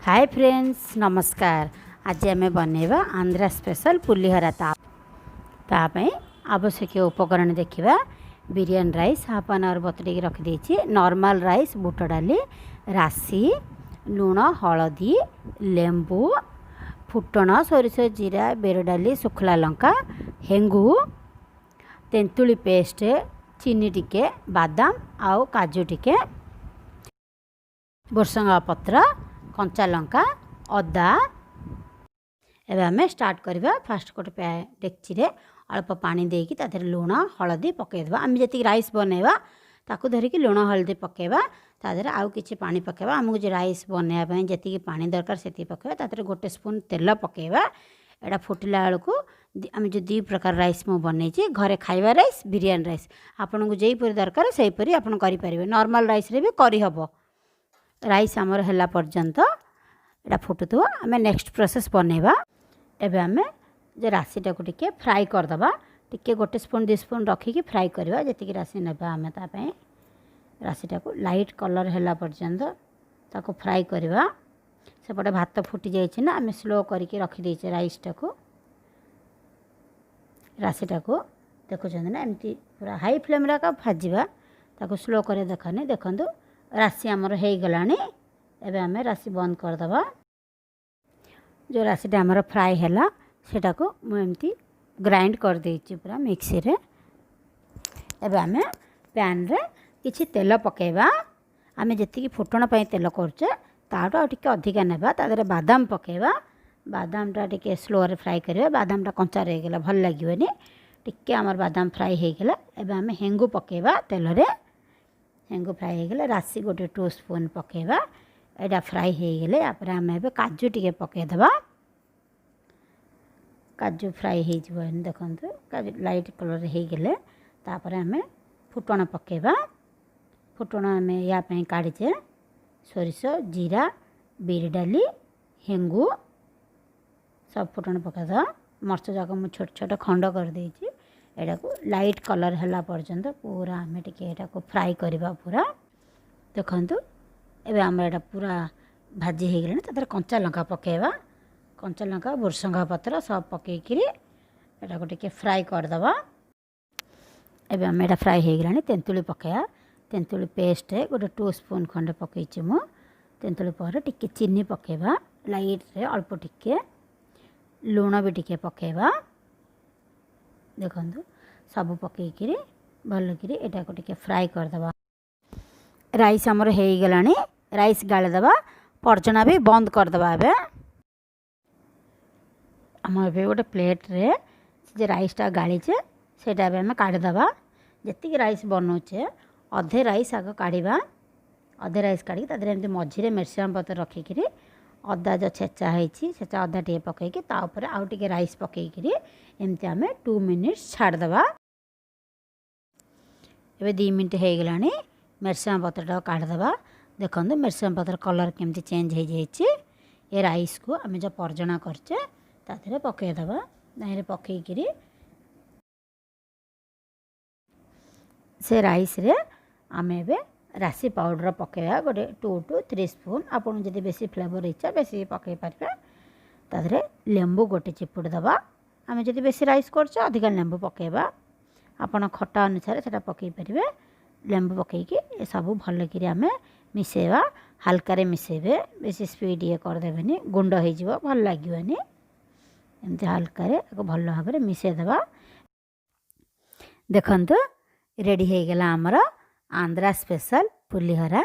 Hi friends नमस्कार। आज आम बनैबा आंध्रा स्पेशल पुलिहरा तापाई आवश्यक उपकरण देखा। Biryani rice half an hour बतुरे रखिदे। नॉर्मल राइस बुट डाली राशि लुण हलदी लेंबू फुटण सोरिष जीरा बेर डाली सुखला लंका हेंगू तेंतुली पेस्ट चीनी टिके बादाम आउ काजू टिके भुर्संगा पत्र कंचा लंका अदा। एबे आमे स्टार्ट करबा। फास्ट गोटे डेक्ची रे अल्प पानी देकी तादेर लुण हलदी पकेइबा। आमे जति राइस बनैबा ताकू धरिकी लुण हलदी पकेइबा। तादेर आउ किछि पानी पकेइबा। हमकु जे राइस बनैबा पई जति पानी दरकार सेति पकेइबा। तादेर गोटे स्पून तेल पकेइबा। एडा फुटिला बेलकू आमे जो दी प्रकार राइस मु बनैछि घरे खाइबा राइस बिरयानी राइस आपनकु जेई परि दरकार सेई परि आपन करि परिबे। नॉर्मल राइस रे भी करि हबो। राइस आमर हैला पर्यंत एटा फुटुथबो। आमे नेक्स्ट प्रोसेस बनैबा। एबे आमे जे राशिटा को टिके फ्राई कर दबा। टिके गोटे स्पून 2 स्पून रखिकी फ्राई करबा। जति कि राशि नेबा आमे ता पई राशिटा को लाइट कलर हैला पर्यंत ताको फ्राई करबा। सेपटे भात फुटी जाइछि ना आमे स्लो करिके रखि दैछे राइसटा को। राशिटा को देखुछन ना एमती पूरा हाई फ्लेम रा का भाजीबा। ताको स्लो करे देखने देखंतु राशि आमर हे गलानी। एबे आमे राशि बंद कर दबा। जो राशिटा आमर फ्राई हैला सेटा को मु एमती ग्राइंड कर देछि पूरा मिक्सी रे। एबे आमे पैन रे किछि तेल पकेबा। आमे जति कि फुटण पई तेल करछे ताटो टिके अधिका नेबा। तादरे बादाम पकेबा। बादामटा टिके स्लो रे फ्राई करबा। बादामटा कंचा रह गेला भल लागिवनी। टिके आमर बादाम फ्राई हे गेला। एबे आमे हेंगु पकेबा तेल रे। हेंगु फ्राई हे गेला। राशि गोटे 2 स्पून पकेबा। एडा फ्राई हे गेले आपर आमे एबे काजू टिके पके दबा। काजू फ्राई हे जिवो देखंतु काजू लाइट कलर हे गेले तापर आमे फुटण पकेबा। फुटण आमे या पई काढिचे सोरिष जीरा बिर डाली हेंगू सब फुटण पके दबा। मरच जाक मु छोट छोट खंड कर देछि। एडा को लाइट कलर हैला पर्यंत पूरा आमे टिके एडा को फ्राई करबा। पूरा देखंतु एबे आमे एडा पूरा भाजी हे गेले तादर कंचा लंका पकेबा। कंचा लंका भुर्संगा पत्र सब पकेइकिरी एडा को टिके फ्राई कर दबा। एबे आमे एडा फ्राई हे गेलानी। तेंतुली पकेया। तेंतुली पेस्ट गोटे 2 स्पून खंडे पकेइछि मु। तेंतुली पर टिके चीनी पकेबा लाइट रे अल्प टिके लुण भी टिके पकेबा। देखंतु सब पकेइकिरी भल किरी एटा को टिके फ्राई कर दबा। राइस हमर हे गलानी। राइस गाले दबा। पर्जना भी बंद कर दबा। एबे हम एबे गोटे प्लेट रे जे राइसटा गालीचे सेटा एबे हम काढी दबा। जति राइस बनौचे अधे राइस आग काढीबा। अधे राइस काढी तादरे एमती मझिरे मिरसाम पत्र रखिकिरी अदा जो छेचा हेछि छेचा अदा टिके पकेइकी ता ऊपर आउ टिके राइस पकेइकिरी एमती आमे 2 मिनिट्स छाड़ दबा। एबे 2 मिनिट हे गलानी। मिरसाम पत्रटा काढ दबा। देखंतु मिरसाम पत्र कलर केमती चेंज हे जाइछि। ए राइस को आमे जो पर्जना करछे ताथरे पके दबा। नाइरे पकेइकिरी से राइस रे आमे एबे राशि पाउडर पकेया गोटे 2 to 3 स्पून। आपन जदि बेसी फ्लेवर इच्छा बेसी पके पारबे। ताथरे लेंबू गोटे चिपुड दबा। आमे जदि बेसी राइस करछो अधिक लेंबू पकेबा। आपन खट्टा अनुसार सेटा पके परिबे। लेंबू पकेइकी ए सब भल किरी आमे मिसेबा। हल्का रे मिसेबे बेसी स्पीड ये कर देबेनी गुंड हे जिवो भल लागिवनी। एमती हल्का रे को भल भाबरे मिसे दबा। देखंतु रेडी हे गेला हमर आंध्रा स्पेशल पुलिहरा।